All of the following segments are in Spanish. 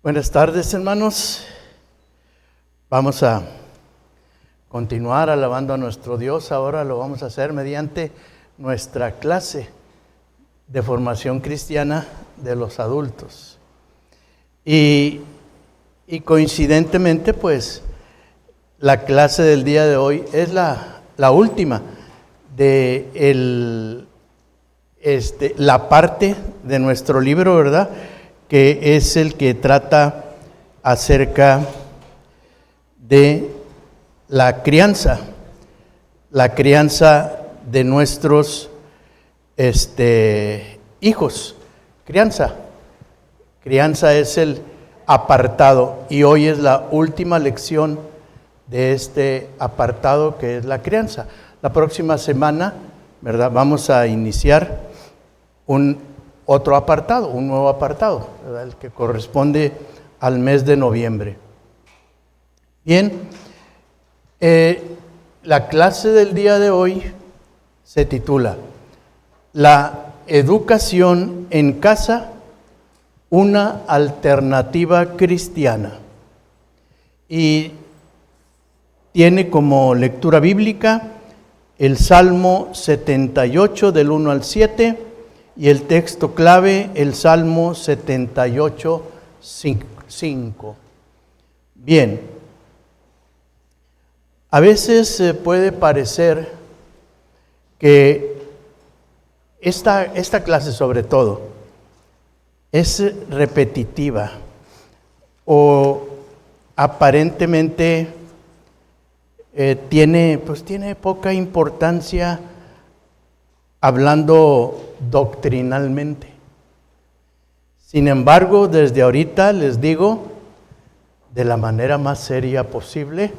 Buenas tardes, hermanos. Vamos a continuar alabando a nuestro Dios. Ahora lo vamos a hacer mediante nuestra clase de formación cristiana de los adultos. Y coincidentemente, pues, la clase del día de hoy es la última de la parte de nuestro libro, ¿verdad?, que es el que trata acerca de la crianza de nuestros hijos. Crianza es el apartado, y hoy es la última lección de este apartado, que es la crianza. La próxima semana, ¿verdad?, vamos a iniciar un nuevo apartado, ¿verdad?, el que corresponde al mes de noviembre. Bien, la clase del día de hoy se titula La educación en casa, una alternativa cristiana, y tiene como lectura bíblica el Salmo 78 del 1 al 7 y el texto clave, el Salmo 78, 5. Bien, a veces puede parecer que esta clase, sobre todo, es repetitiva o aparentemente tiene poca importancia hablando doctrinalmente. Sin embargo, desde ahorita les digo, de la manera más seria posible,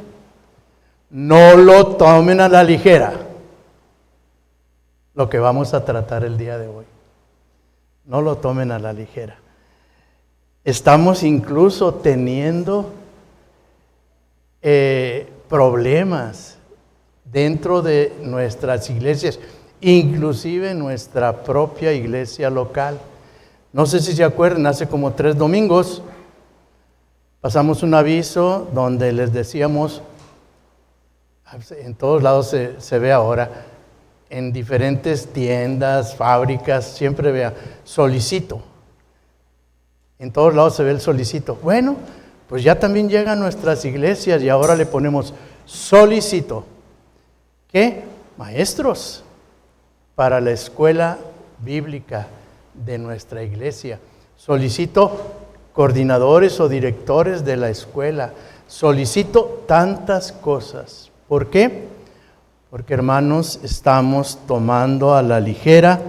no lo tomen a la ligera lo que vamos a tratar el día de hoy. No lo tomen a la ligera. Estamos incluso teniendo problemas dentro de nuestras iglesias, inclusive nuestra propia iglesia local. No sé si se acuerdan, hace como 3 domingos pasamos un aviso donde les decíamos, en todos lados se ve ahora, en diferentes tiendas, fábricas, siempre vea, solicito. En todos lados se ve el solicito. Bueno, pues ya también llega a nuestras iglesias y ahora le ponemos solicito. ¿Qué? Maestros para la escuela bíblica de nuestra iglesia. Solicito coordinadores o directores de la escuela. Solicito tantas cosas. ¿Por qué? Porque, hermanos, estamos tomando a la ligera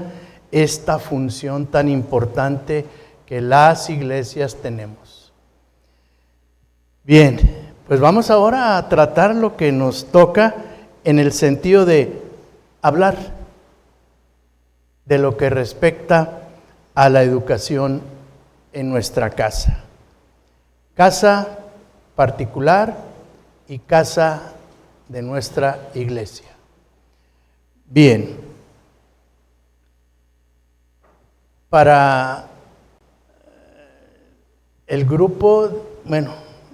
esta función tan importante que las iglesias tenemos. Bien, pues vamos ahora a tratar lo que nos toca en el sentido de hablar de lo que respecta a la educación en nuestra casa. Casa particular y casa de nuestra iglesia. Bien, para el grupo,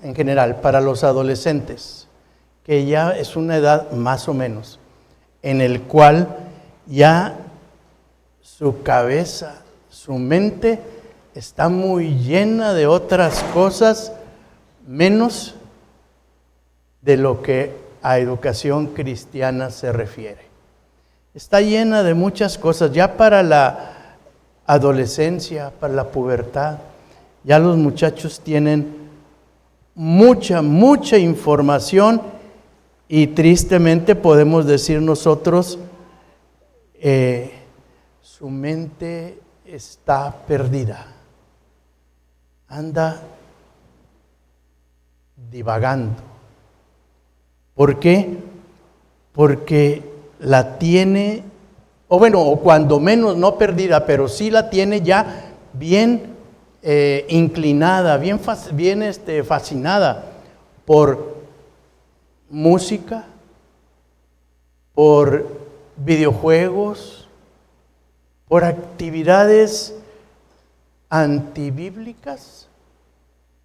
en general, para los adolescentes, que ya es una edad más o menos, en el cual ya su cabeza, su mente está muy llena de otras cosas, menos de lo que a educación cristiana se refiere. Está llena de muchas cosas. Ya para la adolescencia, para la pubertad, ya los muchachos tienen mucha información, y tristemente podemos decir nosotros, su mente está perdida, anda divagando. ¿Por qué? Porque la tiene, o cuando menos no perdida, pero sí la tiene ya bien inclinada, bien fascinada por música, por videojuegos, por actividades antibíblicas,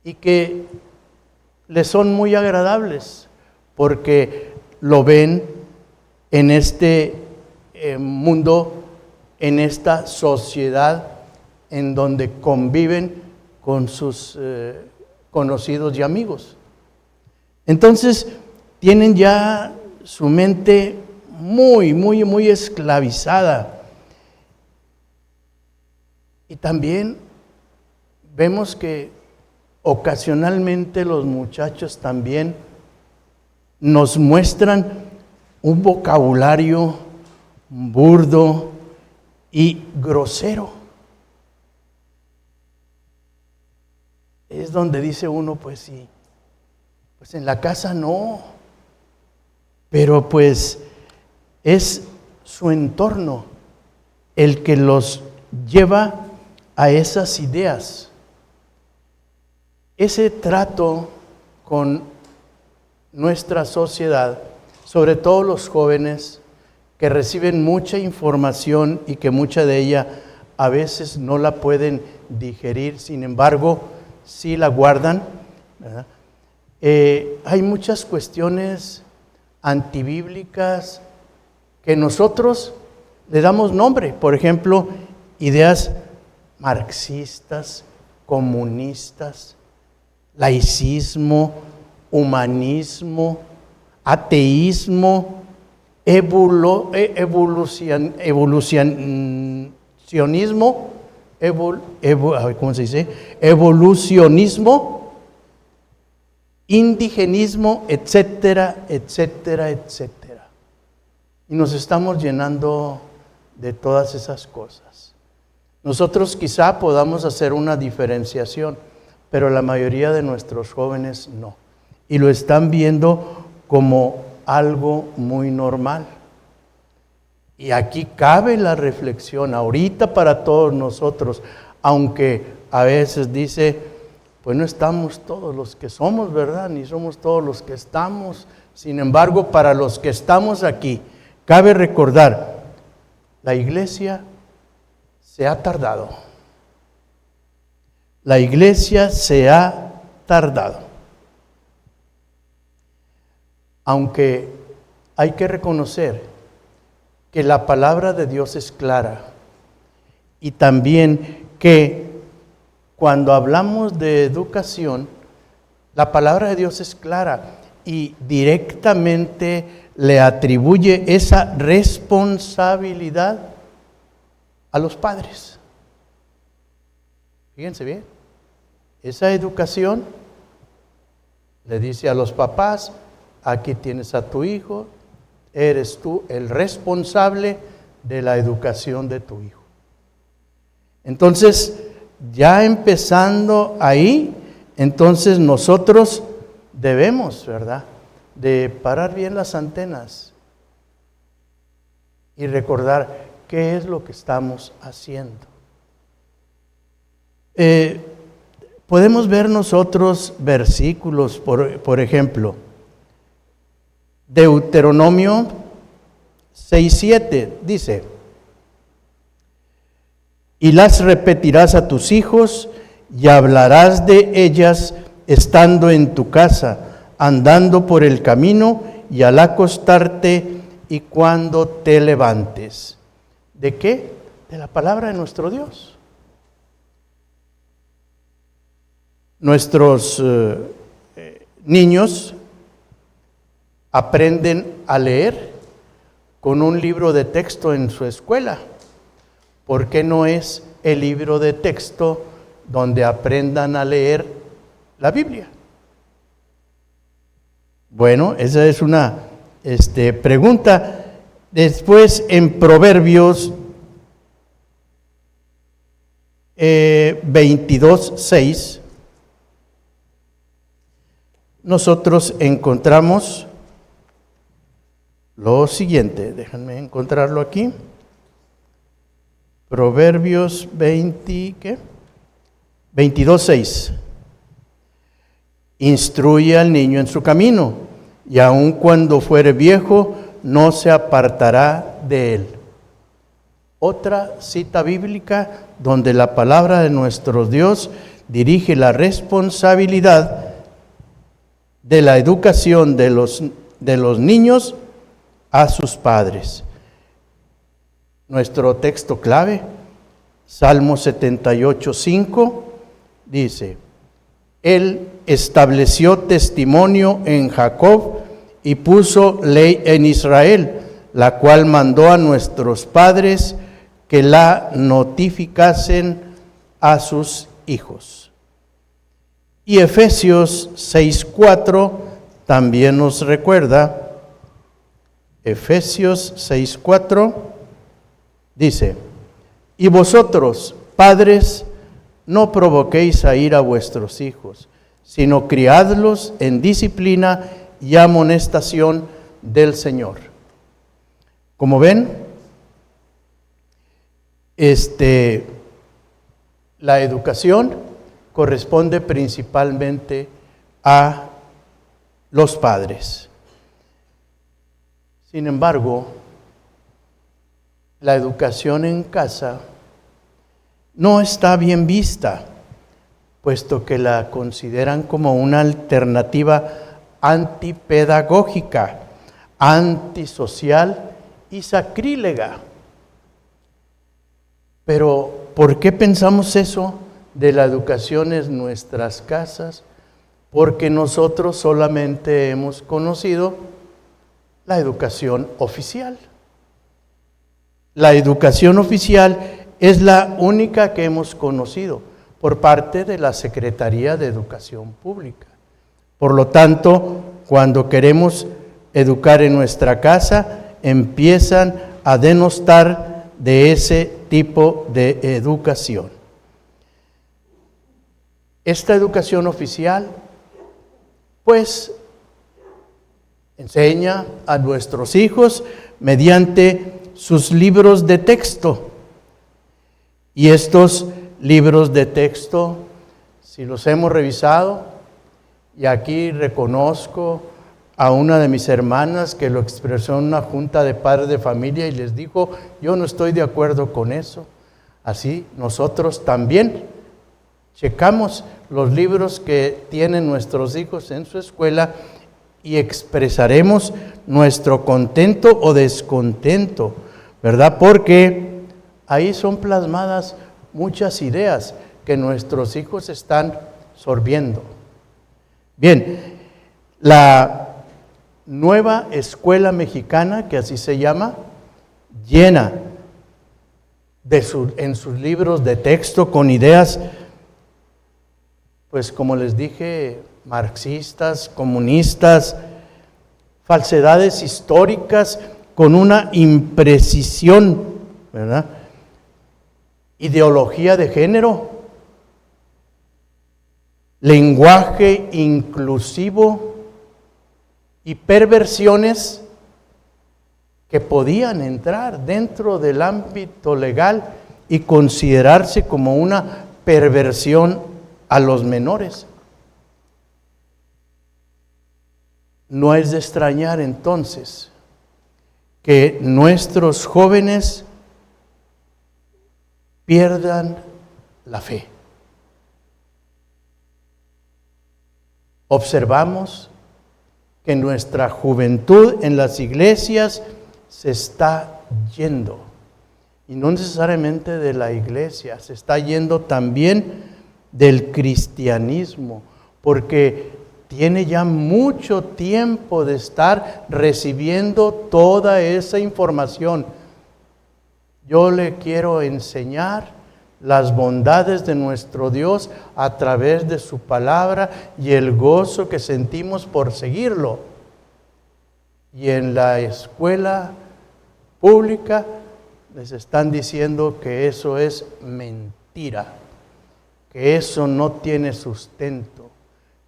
y que les son muy agradables porque lo ven en este mundo, en esta sociedad en donde conviven con sus conocidos y amigos. Entonces tienen ya su mente muy esclavizada. Y también vemos que ocasionalmente los muchachos también nos muestran un vocabulario burdo y grosero. Es donde dice uno, pues sí, pues en la casa no, pero pues es su entorno el que los lleva a esas ideas. Ese trato con nuestra sociedad, sobre todo los jóvenes que reciben mucha información y que mucha de ella a veces no la pueden digerir, sin embargo, sí la guardan, ¿verdad? Hay muchas cuestiones antibíblicas que nosotros le damos nombre, por ejemplo, ideas marxistas, comunistas, laicismo, humanismo, ateísmo, evolucionismo, ¿cómo se dice? Evolucionismo, indigenismo, etcétera, etcétera, etcétera. Y nos estamos llenando de todas esas cosas. Nosotros quizá podamos hacer una diferenciación, pero la mayoría de nuestros jóvenes no. Y lo están viendo como algo muy normal. Y aquí cabe la reflexión, ahorita para todos nosotros, aunque a veces dice, pues no estamos todos los que somos, ¿verdad? Ni somos todos los que estamos. Sin embargo, para los que estamos aquí, cabe recordar, la iglesia se ha tardado. La iglesia se ha tardado. Aunque hay que reconocer que la palabra de Dios es clara y también que cuando hablamos de educación, la palabra de Dios es clara y directamente le atribuye esa responsabilidad a los padres. Fíjense bien, esa educación le dice a los papás, aquí tienes a tu hijo, eres tú el responsable de la educación de tu hijo. Entonces, ya empezando ahí, entonces nosotros debemos, ¿verdad?, de parar bien las antenas y recordar qué es lo que estamos haciendo. Podemos ver nosotros versículos, por ejemplo, Deuteronomio 6:7 dice, y las repetirás a tus hijos y hablarás de ellas estando en tu casa, andando por el camino y al acostarte y cuando te levantes. ¿De qué? De la palabra de nuestro Dios. Nuestros niños aprenden a leer con un libro de texto en su escuela. ¿Por qué no es el libro de texto donde aprendan a leer la Biblia? Bueno, esa es una pregunta. Después en Proverbios 22:6 nosotros encontramos lo siguiente. Déjenme encontrarlo aquí. Proverbios 22:6. Instruye al niño en su camino, y aun cuando fuere viejo, no se apartará de él. Otra cita bíblica donde la palabra de nuestro Dios dirige la responsabilidad de la educación de los niños a sus padres. Nuestro texto clave, Salmo 78:5, dice: Él estableció testimonio en Jacob y puso ley en Israel, la cual mandó a nuestros padres que la notificasen a sus hijos. Y Efesios 6:4 también nos recuerda, Efesios 6:4 dice: Y vosotros, padres, no provoquéis a ira a vuestros hijos, sino criadlos en disciplina y amonestación del Señor. Como ven, la educación corresponde principalmente a los padres. Sin embargo, la educación en casa no está bien vista, puesto que la consideran como una alternativa antipedagógica, antisocial y sacrílega. Pero, ¿por qué pensamos eso de la educación en nuestras casas? Porque nosotros solamente hemos conocido la educación oficial. La educación oficial es la única que hemos conocido por parte de la Secretaría de Educación Pública. Por lo tanto, cuando queremos educar en nuestra casa, empiezan a denostar de ese tipo de educación. Esta educación oficial, pues, enseña a nuestros hijos mediante sus libros de texto. Y estos libros de texto, si los hemos revisado, y aquí reconozco a una de mis hermanas que lo expresó en una junta de padres de familia y les dijo: yo no estoy de acuerdo con eso. Así nosotros también checamos los libros que tienen nuestros hijos en su escuela y expresaremos nuestro contento o descontento, ¿verdad? Porque ahí son plasmadas muchas ideas que nuestros hijos están sorbiendo. Bien, la nueva escuela mexicana, que así se llama, llena en sus libros de texto con ideas, pues como les dije, marxistas, comunistas, falsedades históricas con una imprecisión, ¿verdad? Ideología de género, lenguaje inclusivo y perversiones que podían entrar dentro del ámbito legal y considerarse como una perversión a los menores. No es de extrañar entonces que nuestros jóvenes pierdan la fe. Observamos que nuestra juventud en las iglesias se está yendo, y no necesariamente de la iglesia, se está yendo también del cristianismo, porque tiene ya mucho tiempo de estar recibiendo toda esa información. Yo le quiero enseñar las bondades de nuestro Dios a través de su palabra y el gozo que sentimos por seguirlo. Y en la escuela pública les están diciendo que eso es mentira, que eso no tiene sustento,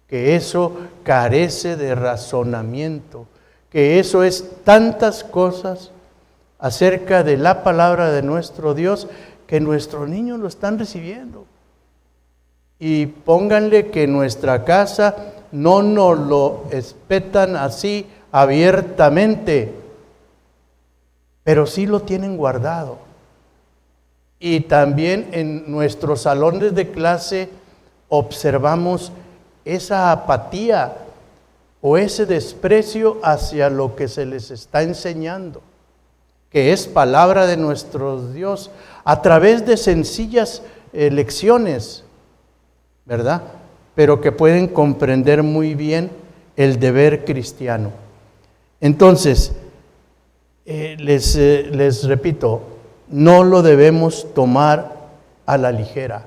que eso carece de razonamiento, que eso es tantas cosas acerca de la palabra de nuestro Dios que nuestros niños lo están recibiendo. Y pónganle que en nuestra casa no nos lo espetan así abiertamente, pero sí lo tienen guardado. Y también en nuestros salones de clase observamos esa apatía o ese desprecio hacia lo que se les está enseñando, que es palabra de nuestro Dios, a través de sencillas lecciones, ¿verdad? Pero que pueden comprender muy bien el deber cristiano. Entonces, les repito, no lo debemos tomar a la ligera.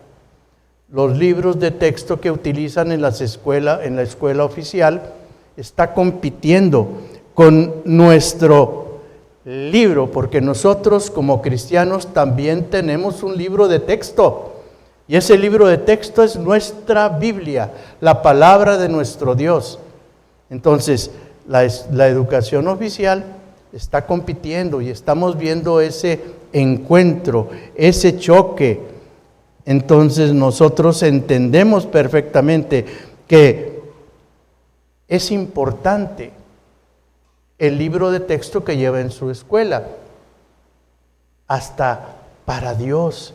Los libros de texto que utilizan en la escuela oficial está compitiendo con nuestro libro, porque nosotros como cristianos también tenemos un libro de texto, y ese libro de texto es nuestra Biblia, la palabra de nuestro Dios. Entonces, la educación oficial está compitiendo y estamos viendo ese encuentro, ese choque. Entonces nosotros entendemos perfectamente que es importante el libro de texto que lleva en su escuela, hasta para Dios,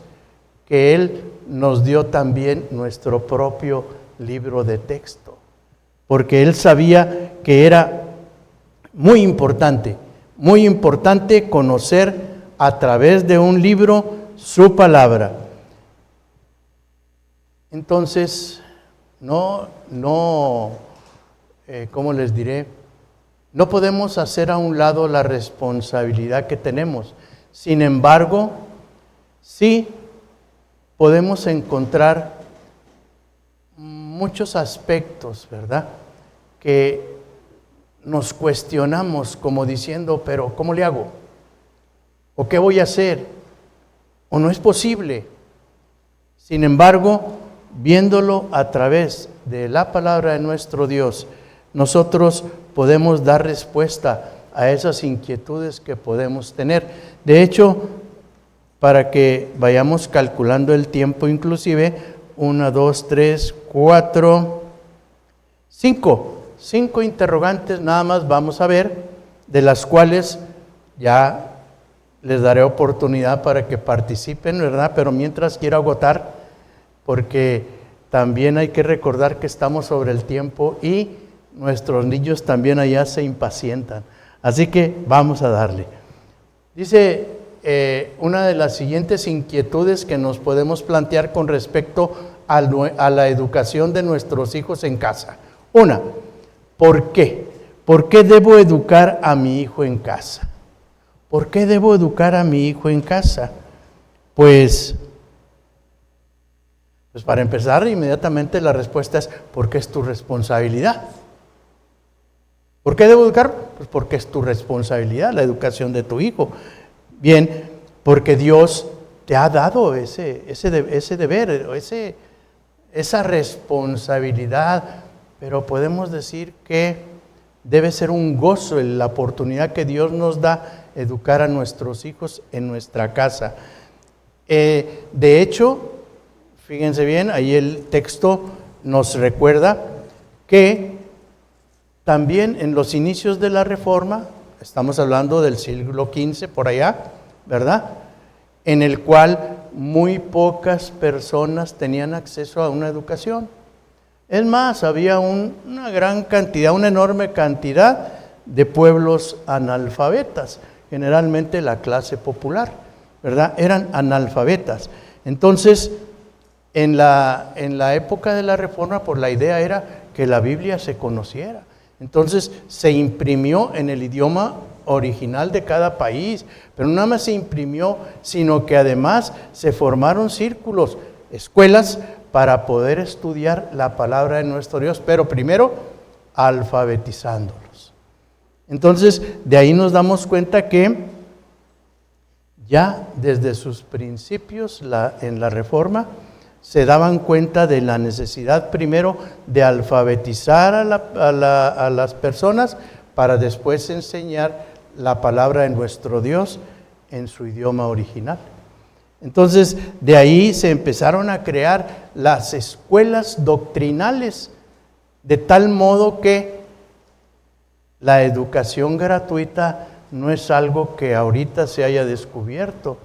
que Él nos dio también nuestro propio libro de texto, porque Él sabía que era muy importante conocer a través de un libro su palabra. Entonces, ¿cómo les diré? No podemos hacer a un lado la responsabilidad que tenemos. Sin embargo, sí podemos encontrar muchos aspectos, ¿verdad?, que nos cuestionamos como diciendo, pero ¿cómo le hago? ¿O qué voy a hacer? ¿O no es posible? Sin embargo, viéndolo a través de la palabra de nuestro Dios, nosotros podemos dar respuesta a esas inquietudes que podemos tener. De hecho, para que vayamos calculando el tiempo, inclusive, 1, 2, 3, 4, 5 interrogantes nada más vamos a ver, de las cuales ya les daré oportunidad para que participen, ¿verdad? Pero mientras quiero agotar, porque también hay que recordar que estamos sobre el tiempo y nuestros niños también allá se impacientan. Así que vamos a darle. Dice una de las siguientes inquietudes que nos podemos plantear con respecto a la educación de nuestros hijos en casa. Una, ¿por qué? ¿Por qué debo educar a mi hijo en casa? ¿Por qué debo educar a mi hijo en casa? Pues para empezar, inmediatamente la respuesta es porque es tu responsabilidad. ¿Por qué debo educar? Pues porque es tu responsabilidad, la educación de tu hijo. Bien, porque Dios te ha dado ese deber, esa responsabilidad, pero podemos decir que debe ser un gozo la oportunidad que Dios nos da educar a nuestros hijos en nuestra casa. De hecho, fíjense bien, ahí el texto nos recuerda que también en los inicios de la Reforma, estamos hablando del siglo XV por allá, ¿verdad?, en el cual muy pocas personas tenían acceso a una educación. Es más, había una gran cantidad, una enorme cantidad de pueblos analfabetas, generalmente la clase popular, ¿verdad?, eran analfabetas. Entonces, en la época de la Reforma, pues la idea era que la Biblia se conociera. Entonces se imprimió en el idioma original de cada país, pero no nada más se imprimió, sino que además se formaron círculos, escuelas para poder estudiar la palabra de nuestro Dios, pero primero alfabetizándolos. Entonces, de ahí nos damos cuenta que ya desde sus principios en la Reforma se daban cuenta de la necesidad primero de alfabetizar a las personas para después enseñar la palabra de nuestro Dios en su idioma original. Entonces, de ahí se empezaron a crear las escuelas doctrinales, de tal modo que la educación gratuita no es algo que ahorita se haya descubierto,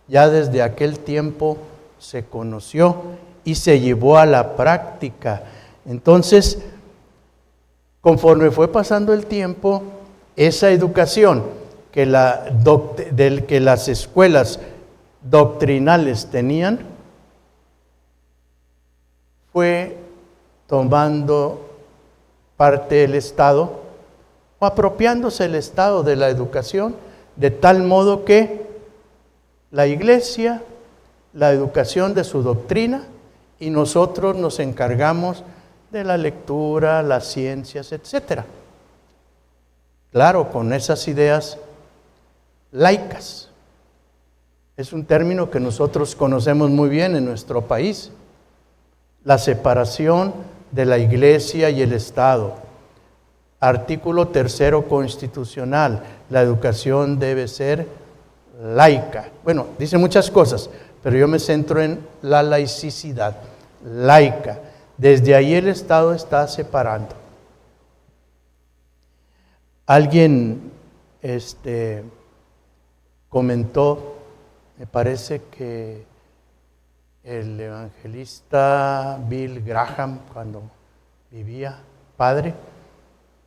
ya desde aquel tiempo se conoció y se llevó a la práctica. Entonces, conforme fue pasando el tiempo, esa educación que las escuelas doctrinales tenían, fue tomando parte el Estado o apropiándose el Estado de la educación, de tal modo que la Iglesia, la educación de su doctrina, y nosotros nos encargamos de la lectura, las ciencias, etc. Claro, con esas ideas laicas. Es un término que nosotros conocemos muy bien en nuestro país. La separación de la Iglesia y el Estado. Artículo 3 constitucional. La educación debe ser laica. Bueno, dice muchas cosas, pero yo me centro en la laicidad, laica. Desde ahí el Estado está separando. Alguien comentó, me parece que el evangelista Bill Graham, cuando vivía, padre,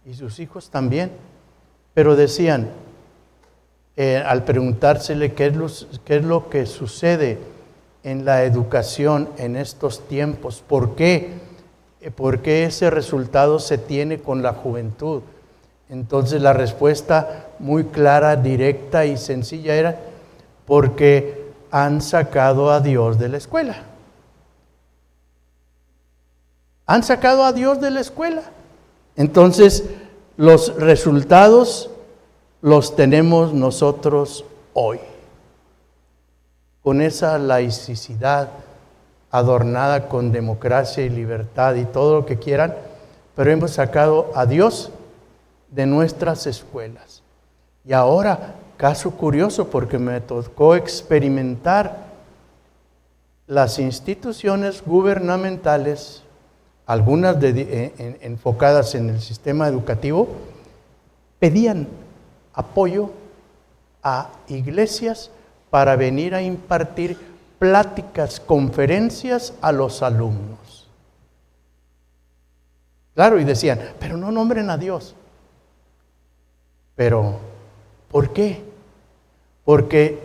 y sus hijos también, pero decían, al preguntársele qué es lo que sucede en la educación en estos tiempos, ¿por qué ese resultado se tiene con la juventud? Entonces la respuesta muy clara, directa y sencilla era, porque han sacado a Dios de la escuela. Han sacado a Dios de la escuela. Entonces, los resultados los tenemos nosotros hoy. Con esa laicidad adornada con democracia y libertad y todo lo que quieran, pero hemos sacado a Dios de nuestras escuelas. Y ahora, caso curioso, porque me tocó experimentar las instituciones gubernamentales, algunas enfocadas en el sistema educativo, pedían apoyo a iglesias para venir a impartir pláticas, conferencias a los alumnos. Claro, y decían, pero no nombren a Dios. Pero, ¿por qué? Porque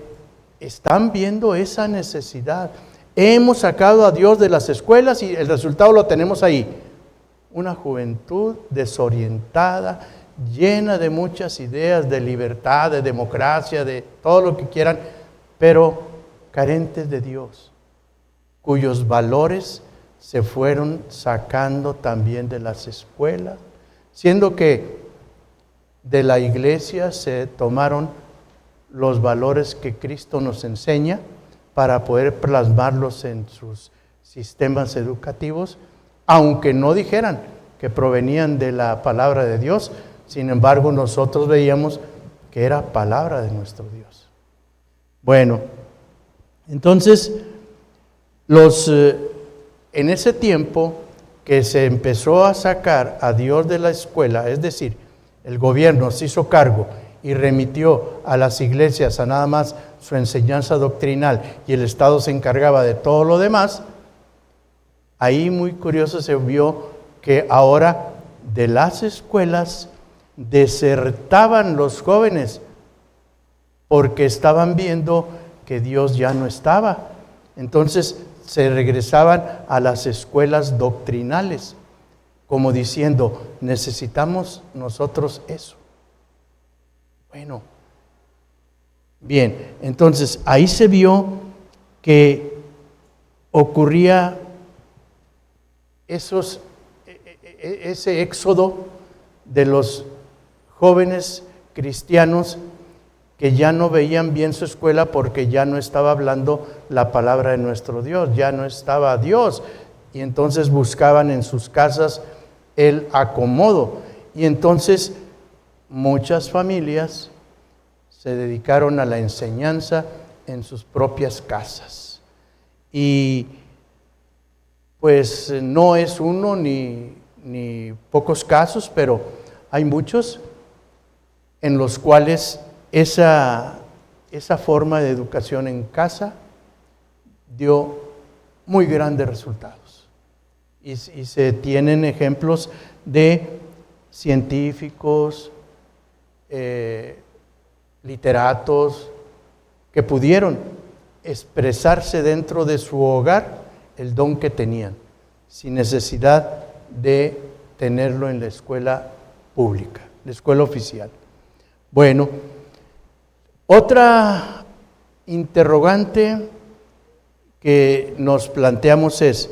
están viendo esa necesidad. Hemos sacado a Dios de las escuelas y el resultado lo tenemos ahí. Una juventud desorientada, llena de muchas ideas de libertad, de democracia, de todo lo que quieran, pero carentes de Dios, cuyos valores se fueron sacando también de las escuelas, siendo que de la iglesia se tomaron los valores que Cristo nos enseña para poder plasmarlos en sus sistemas educativos, aunque no dijeran que provenían de la palabra de Dios. Sin embargo, nosotros veíamos que era palabra de nuestro Dios. Bueno, entonces, en ese tiempo que se empezó a sacar a Dios de la escuela, es decir, el gobierno se hizo cargo y remitió a las iglesias a nada más su enseñanza doctrinal y el Estado se encargaba de todo lo demás, ahí muy curioso se vio que ahora de las escuelas desertaban los jóvenes porque estaban viendo que Dios ya no estaba. Entonces se regresaban a las escuelas doctrinales, como diciendo, necesitamos nosotros eso. Bueno, bien, entonces ahí se vio que ocurría ese éxodo de los jóvenes cristianos que ya no veían bien su escuela porque ya no estaba hablando la palabra de nuestro Dios, ya no estaba Dios, y entonces buscaban en sus casas el acomodo. Y entonces muchas familias se dedicaron a la enseñanza en sus propias casas. Y pues no es uno ni pocos casos, pero hay muchos en los cuales esa forma de educación en casa dio muy grandes resultados. Y se tienen ejemplos de científicos, literatos, que pudieron expresarse dentro de su hogar el don que tenían, sin necesidad de tenerlo en la escuela pública, la escuela oficial. Bueno, otra interrogante que nos planteamos es: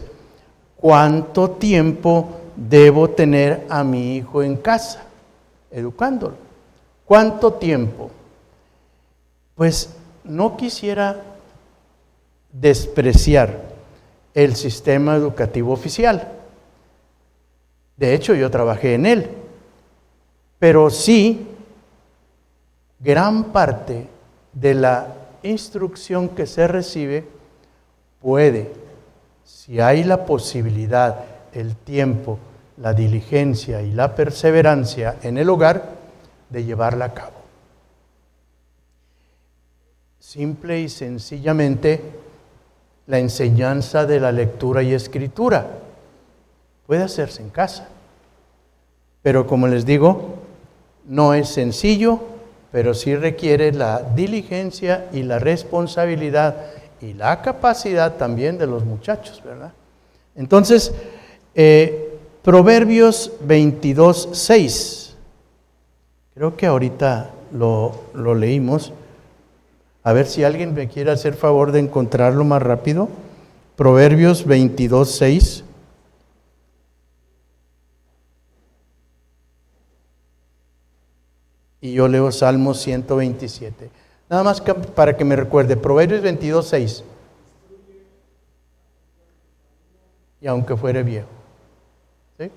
¿cuánto tiempo debo tener a mi hijo en casa, educándolo? ¿Cuánto tiempo? Pues no quisiera despreciar el sistema educativo oficial. De hecho, yo trabajé en él, pero sí, gran parte de la instrucción que se recibe puede, si hay la posibilidad, el tiempo, la diligencia y la perseverancia en el hogar, de llevarla a cabo. Simple y sencillamente, la enseñanza de la lectura y escritura puede hacerse en casa. Pero como les digo, no es sencillo, pero sí requiere la diligencia y la responsabilidad y la capacidad también de los muchachos, ¿verdad? Entonces, Proverbios 22:6. Creo que ahorita lo leímos. A ver si alguien me quiere hacer favor de encontrarlo más rápido. Proverbios 22:6. Y yo leo Salmos 127. Nada más para que me recuerde. Proverbios 22:6. Y aunque fuere viejo. ¿Sí?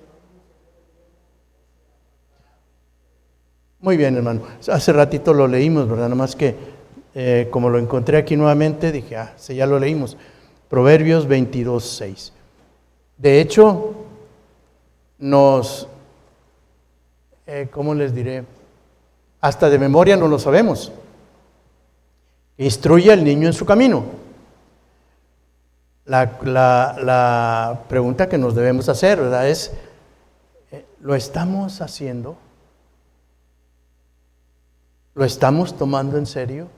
Muy bien, hermano. Hace ratito lo leímos, ¿verdad? Nada más que como lo encontré aquí nuevamente, dije, sí, ya lo leímos. Proverbios 22:6. De hecho, ¿cómo les diré? Hasta de memoria no lo sabemos. Instruye al niño en su camino. La pregunta que nos debemos hacer, ¿verdad? Es, ¿lo estamos haciendo? ¿Lo estamos tomando en serio?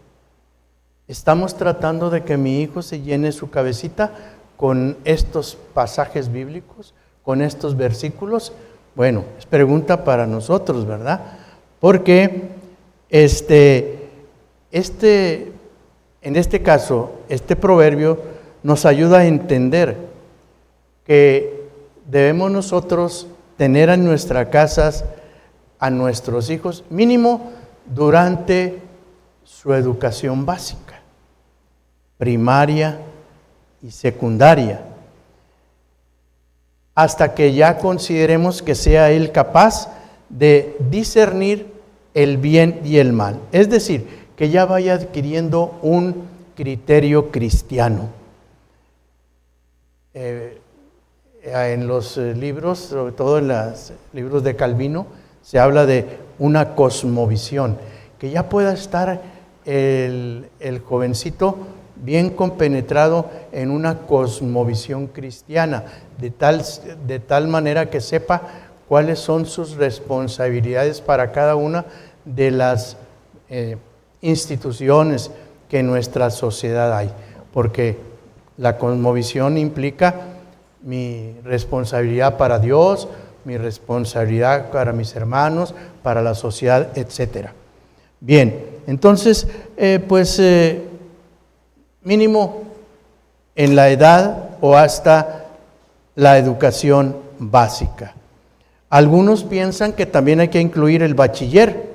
¿Estamos tratando de que mi hijo se llene su cabecita con estos pasajes bíblicos, con estos versículos? Bueno, es pregunta para nosotros, ¿verdad? Porque en este caso, este proverbio nos ayuda a entender que debemos nosotros tener en nuestras casas a nuestros hijos mínimo durante su educación básica, primaria y secundaria, hasta que ya consideremos que sea él capaz de discernir el bien y el mal. Es decir, que ya vaya adquiriendo un criterio cristiano. En los libros, sobre todo en los libros de Calvino, se habla de una cosmovisión, que ya pueda estar el jovencito bien compenetrado en una cosmovisión cristiana, de tal manera que sepa cuáles son sus responsabilidades para cada una de las instituciones que en nuestra sociedad hay, porque la cosmovisión implica mi responsabilidad para Dios, mi responsabilidad para mis hermanos, para la sociedad, etc. Bien, entonces, mínimo en la edad o hasta la educación básica. Algunos piensan que también hay que incluir el bachiller,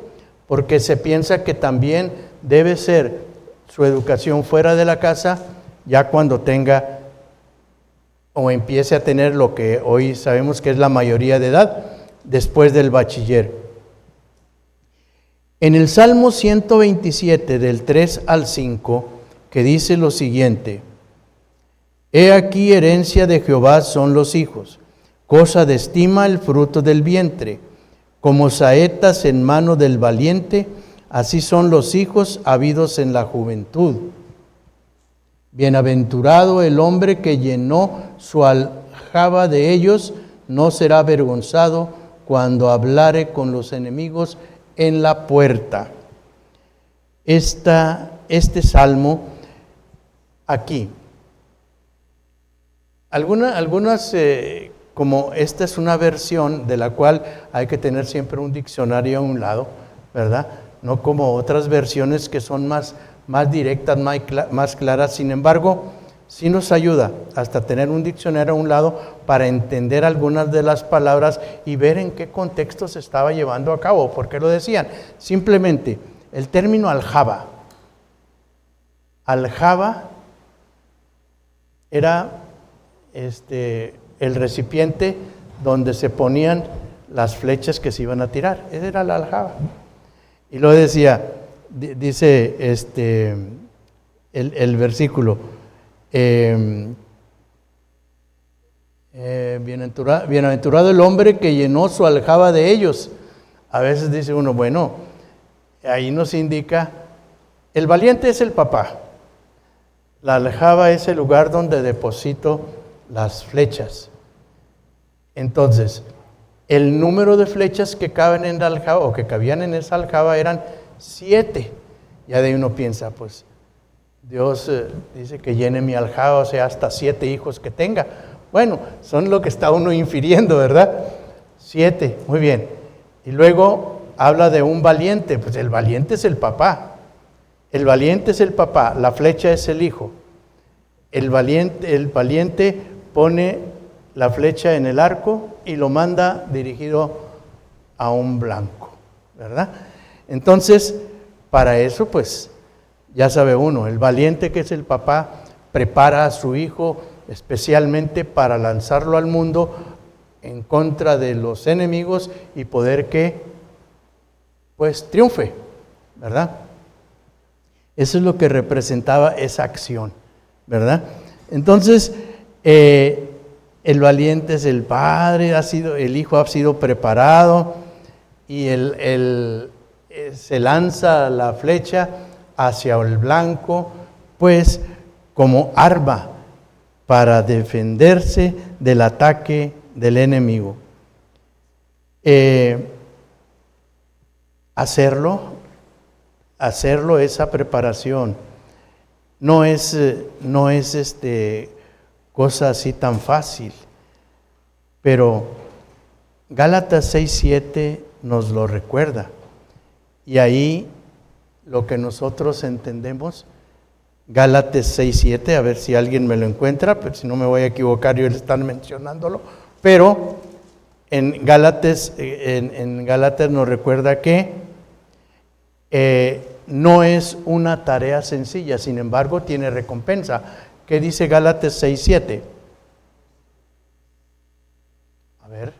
porque se piensa que también debe ser su educación fuera de la casa, ya cuando tenga o empiece a tener lo que hoy sabemos que es la mayoría de edad, después del bachiller. En el Salmo 127, del 3 al 5, que dice lo siguiente: He aquí herencia de Jehová son los hijos, cosa de estima el fruto del vientre. Como saetas en mano del valiente, así son los hijos habidos en la juventud. Bienaventurado el hombre que llenó su aljaba de ellos, no será avergonzado cuando hablare con los enemigos en la puerta. Este salmo aquí, algunas, como esta es una versión de la cual hay que tener siempre un diccionario a un lado, ¿verdad? No como otras versiones que son más directas, más claras. Sin embargo, sí nos ayuda hasta tener un diccionario a un lado para entender algunas de las palabras y ver en qué contexto se estaba llevando a cabo. ¿Por qué lo decían? Simplemente, el término aljaba. Aljaba era el recipiente donde se ponían las flechas que se iban a tirar. Esa era la aljaba. Y luego decía, dice el versículo, bienaventurado el hombre que llenó su aljaba de ellos. A veces dice uno, bueno, ahí nos indica, el valiente es el papá. La aljaba es el lugar donde deposito las flechas. Entonces, el número de flechas que caben en la aljaba o que cabían en esa aljaba eran 7. Ya de ahí uno piensa, pues Dios dice que llene mi aljaba, o sea, hasta 7 hijos que tenga. Bueno, son lo que está uno infiriendo, ¿verdad? 7, muy bien. Y luego habla de un valiente, pues el valiente es el papá. El valiente es el papá, la flecha es el hijo. El valiente pone la flecha en el arco y lo manda dirigido a un blanco, ¿verdad? Entonces, para eso, pues, ya sabe uno, el valiente que es el papá prepara a su hijo especialmente para lanzarlo al mundo en contra de los enemigos y poder que, pues, triunfe, ¿verdad? Eso es lo que representaba esa acción, ¿verdad? Entonces, el valiente es el padre, el hijo ha sido preparado y se lanza la flecha hacia el blanco, pues como arma para defenderse del ataque del enemigo. Hacerlo, esa preparación, no es cosa así tan fácil, pero Gálatas 6:7 nos lo recuerda. Y ahí lo que nosotros entendemos, Gálatas 6:7, a ver si alguien me lo encuentra, pero si no me voy a equivocar, yo le están mencionándolo, pero en Gálatas nos recuerda que no es una tarea sencilla, sin embargo tiene recompensa. ¿Qué dice Gálatas 6:7? A ver.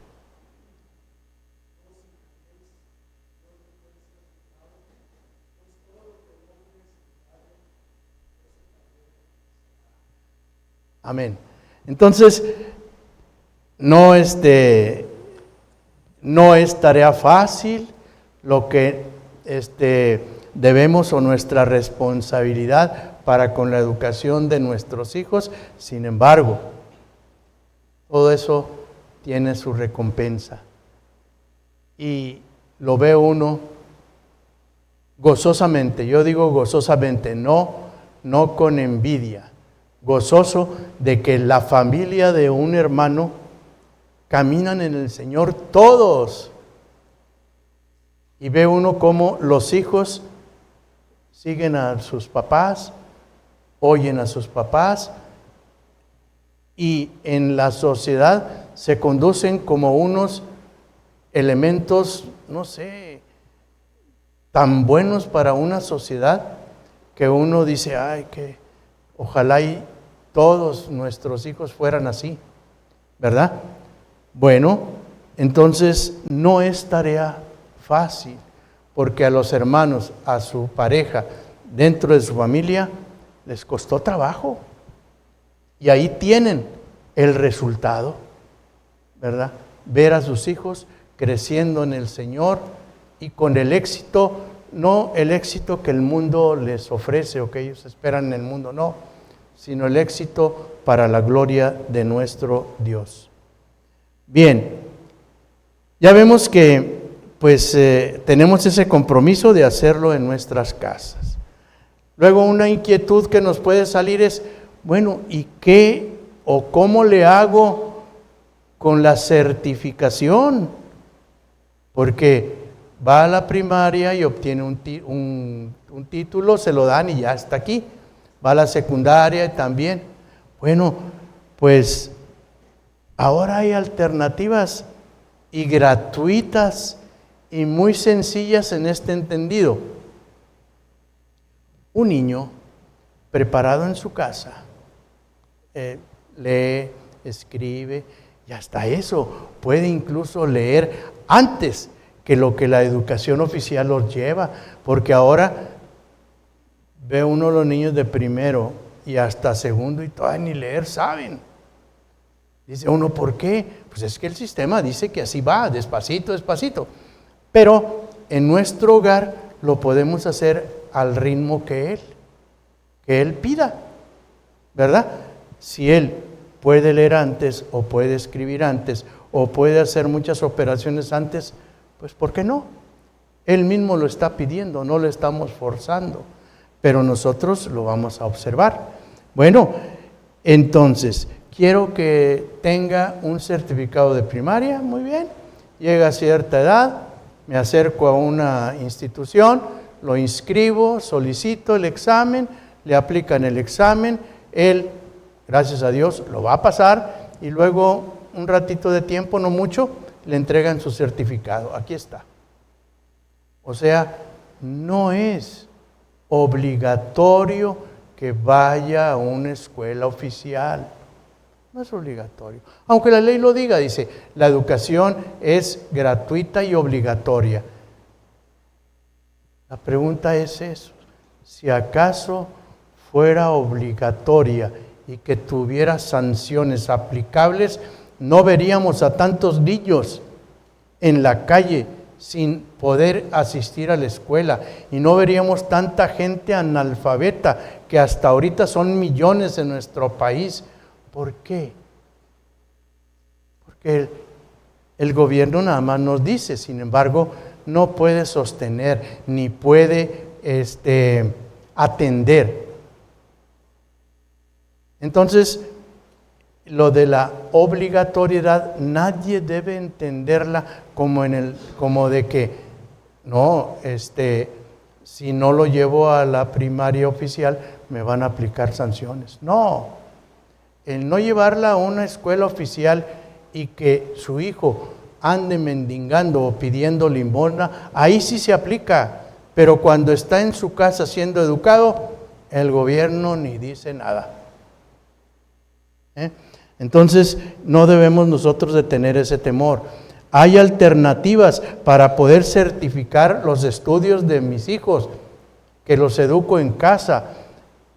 Amén. Entonces, no es tarea fácil lo que debemos o nuestra responsabilidad para con la educación de nuestros hijos. Sin embargo, todo eso tiene su recompensa. Y lo ve uno gozosamente. Yo digo gozosamente, no con envidia. Gozoso de que la familia de un hermano caminan en el Señor todos. Y ve uno cómo los hijos siguen a sus papás, oyen a sus papás, y en la sociedad se conducen como unos elementos, no sé, tan buenos para una sociedad que uno dice, ay, que ojalá y todos nuestros hijos fueran así, ¿verdad? Bueno, entonces no es tarea fácil, porque a los hermanos, a su pareja, dentro de su familia, les costó trabajo. Y ahí tienen el resultado, ¿verdad? Ver a sus hijos creciendo en el Señor y con el éxito, no el éxito que el mundo les ofrece o que ellos esperan en el mundo, no, sino el éxito para la gloria de nuestro Dios. Bien, ya vemos que pues tenemos ese compromiso de hacerlo en nuestras casas. Luego una inquietud que nos puede salir es, bueno, ¿y qué o cómo le hago con la certificación? Porque va a la primaria y obtiene un título, se lo dan y ya está aquí. Va a la secundaria y también. Bueno, pues ahora hay alternativas y gratuitas y muy sencillas en este entendido. Un niño preparado en su casa, lee, escribe, y hasta eso puede incluso leer antes que lo que la educación oficial los lleva, porque ahora ve uno los niños de primero y hasta segundo y todavía ni leer saben. Dice uno, ¿por qué? Pues es que el sistema dice que así va, despacito, despacito. Pero en nuestro hogar lo podemos hacer al ritmo que Él pida, ¿verdad? Si Él puede leer antes o puede escribir antes o puede hacer muchas operaciones antes, pues ¿por qué no? Él mismo lo está pidiendo, no lo estamos forzando, pero nosotros lo vamos a observar. Bueno, entonces, quiero que tenga un certificado de primaria, muy bien, llega a cierta edad, me acerco a una institución, lo inscribo, solicito el examen, le aplican el examen, él, gracias a Dios, lo va a pasar y luego un ratito de tiempo, no mucho, le entregan su certificado. Aquí está. O sea, no es obligatorio que vaya a una escuela oficial. No es obligatorio. Aunque la ley lo diga, dice, la educación es gratuita y obligatoria. La pregunta es eso, si acaso fuera obligatoria y que tuviera sanciones aplicables, no veríamos a tantos niños en la calle sin poder asistir a la escuela y no veríamos tanta gente analfabeta, que hasta ahorita son millones en nuestro país. ¿Por qué? Porque el gobierno nada más nos dice, sin embargo, no puede sostener ni puede atender. Entonces, lo de la obligatoriedad, nadie debe entenderla como de que, no, si no lo llevo a la primaria oficial, me van a aplicar sanciones. No, el no llevarla a una escuela oficial y que su hijo ande mendigando o pidiendo limosna, ahí sí se aplica, pero cuando está en su casa siendo educado, el gobierno ni dice nada. Entonces, no debemos nosotros de tener ese temor. Hay alternativas para poder certificar los estudios de mis hijos, que los educo en casa,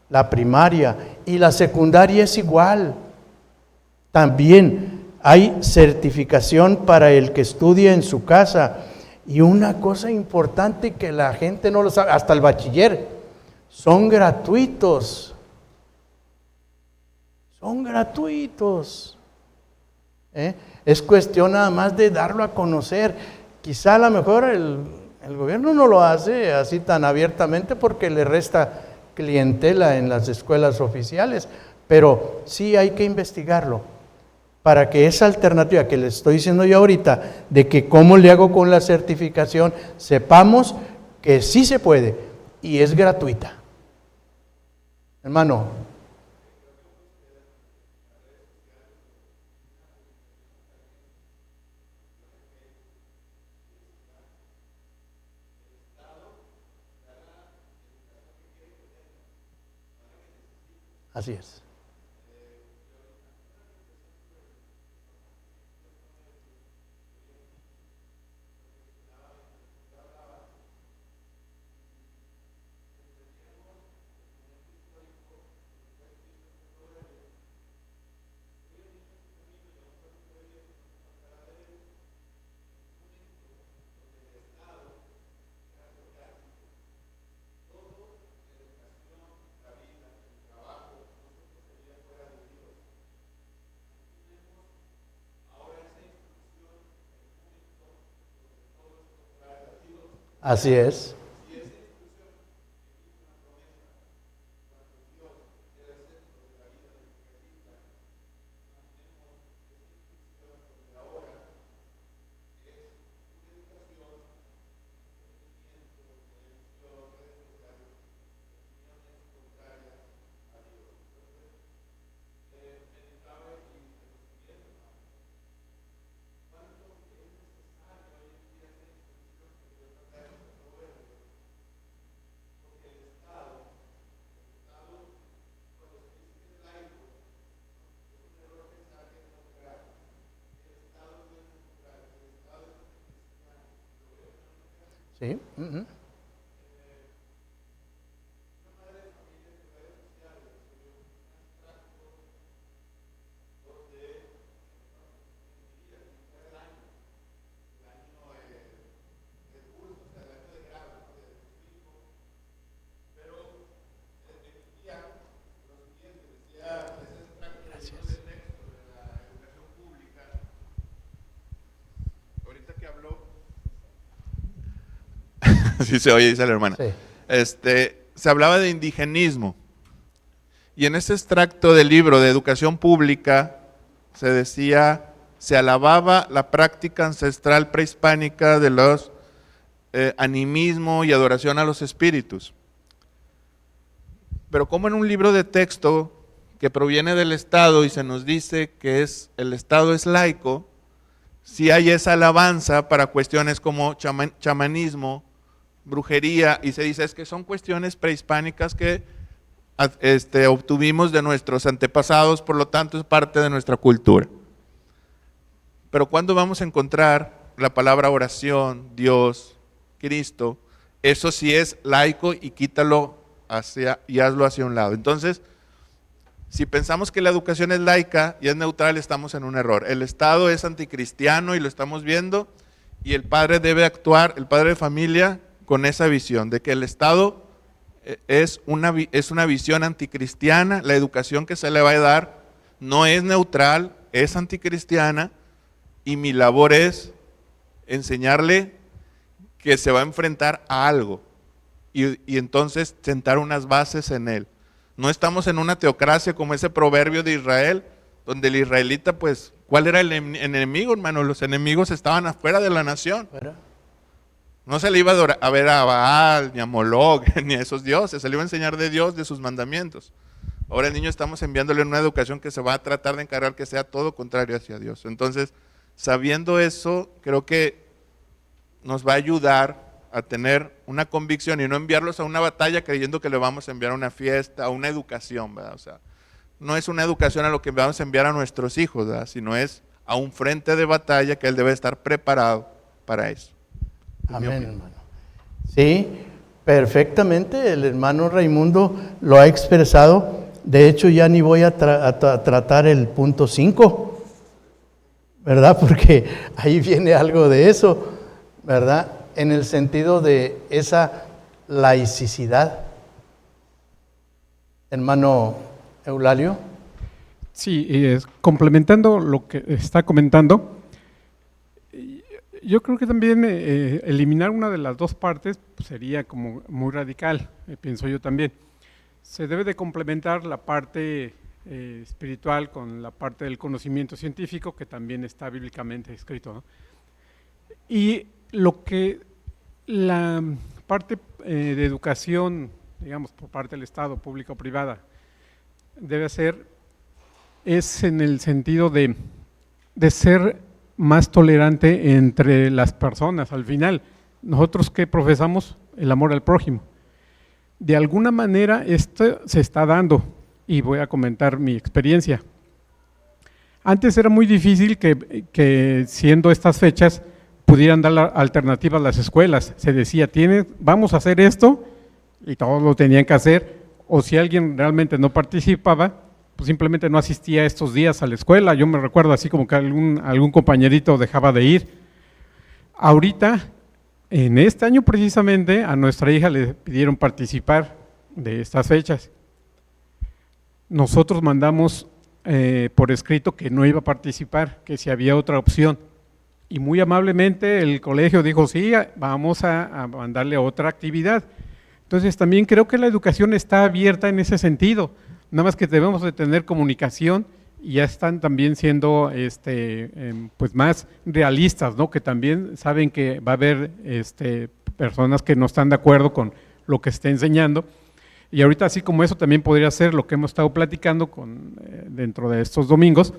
la primaria y la secundaria es igual. También hay certificación para el que estudia en su casa. Y una cosa importante que la gente no lo sabe, hasta el bachiller, son gratuitos. Son gratuitos. Es cuestión nada más de darlo a conocer. Quizá a lo mejor el gobierno no lo hace así tan abiertamente porque le resta clientela en las escuelas oficiales, pero sí hay que investigarlo para que esa alternativa que les estoy diciendo yo ahorita, de que cómo le hago con la certificación, sepamos que sí se puede y es gratuita. Hermano. Así es. Así es. Sí. Ahorita que habló, sí se oye, dice la hermana. Sí. Se hablaba de indigenismo. Y en ese extracto del libro de Educación Pública se decía, se alababa la práctica ancestral prehispánica de los animismo y adoración a los espíritus. Pero como en un libro de texto que proviene del Estado y se nos dice que el Estado es laico, si hay esa alabanza para cuestiones como chamanismo, brujería, y se dice es que son cuestiones prehispánicas que obtuvimos de nuestros antepasados, por lo tanto es parte de nuestra cultura. Pero ¿cuándo vamos a encontrar la palabra oración, Dios, Cristo? Eso sí es laico y quítalo y hazlo hacia un lado. Entonces, si pensamos que la educación es laica y es neutral, estamos en un error. El Estado es anticristiano y lo estamos viendo, y el padre debe actuar, el padre de familia, con esa visión de que el Estado es una visión anticristiana. La educación que se le va a dar no es neutral, es anticristiana, y mi labor es enseñarle que se va a enfrentar a algo y entonces sentar unas bases en él. No estamos en una teocracia como ese proverbio de Israel, donde el israelita, pues, ¿cuál era el enemigo, hermano? Los enemigos estaban afuera de la nación. No se le iba a ver a Baal, ni a Moloch, ni a esos dioses, se le iba a enseñar de Dios, de sus mandamientos. Ahora el niño estamos enviándole una educación que se va a tratar de encargar que sea todo contrario hacia Dios. Entonces, sabiendo eso, creo que nos va a ayudar a tener una convicción y no enviarlos a una batalla creyendo que le vamos a enviar a una fiesta, a una educación, ¿verdad? O sea, no es una educación a lo que vamos a enviar a nuestros hijos, ¿verdad? Sino es a un frente de batalla que él debe estar preparado para eso. Amén, hermano. Sí, perfectamente, el hermano Raimundo lo ha expresado. De hecho, ya ni voy a tratar el punto 5, ¿verdad? Porque ahí viene algo de eso, ¿verdad? En el sentido de esa laicidad. Hermano Eulalio. Sí, complementando lo que está comentando, yo creo que también eliminar una de las dos partes pues, sería como muy radical, pienso yo también. Se debe de complementar la parte espiritual con la parte del conocimiento científico, que también está bíblicamente escrito, ¿no? Y lo que la parte de educación, digamos, por parte del Estado, pública o privada, debe hacer es en el sentido de ser más tolerante entre las personas. Al final, nosotros que profesamos el amor al prójimo, de alguna manera esto se está dando, y voy a comentar mi experiencia. Antes era muy difícil que siendo estas fechas pudieran dar alternativas a las escuelas. Se decía, vamos a hacer esto, y todos lo tenían que hacer, o si alguien realmente no participaba, pues simplemente no asistía estos días a la escuela. Yo me recuerdo así como que algún compañerito dejaba de ir. Ahorita, en este año precisamente, a nuestra hija le pidieron participar de estas fechas. Nosotros mandamos por escrito que no iba a participar, que si había otra opción. y muy amablemente el colegio dijo, sí, vamos a mandarle otra actividad. Entonces también creo que la educación está abierta en ese sentido, nada más que debemos de tener comunicación y ya están también siendo pues más realistas, ¿no? Que también saben que va a haber personas que no están de acuerdo con lo que esté enseñando. Y ahorita así como eso también podría ser lo que hemos estado platicando dentro de estos domingos,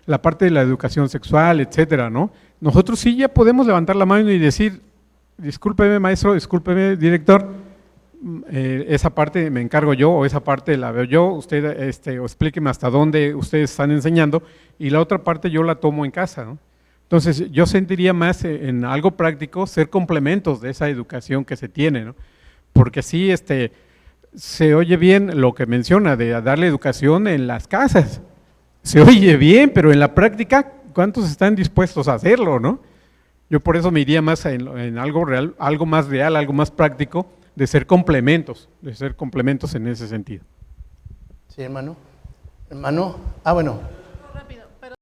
la parte de la educación sexual, etcétera, ¿no? Nosotros sí ya podemos levantar la mano y decir, discúlpeme maestro, discúlpeme director, esa parte me encargo yo o esa parte la veo yo, usted o explíqueme hasta dónde ustedes están enseñando y la otra parte yo la tomo en casa, ¿no? Entonces yo sentiría más en algo práctico ser complementos de esa educación que se tiene, ¿no? Porque así se oye bien lo que menciona de darle educación en las casas, se oye bien, pero en la práctica, ¿cuántos están dispuestos a hacerlo, no? Yo por eso me iría más en algo real, algo más real, algo más práctico, de ser complementos en ese sentido. Sí, hermano. Hermano, bueno.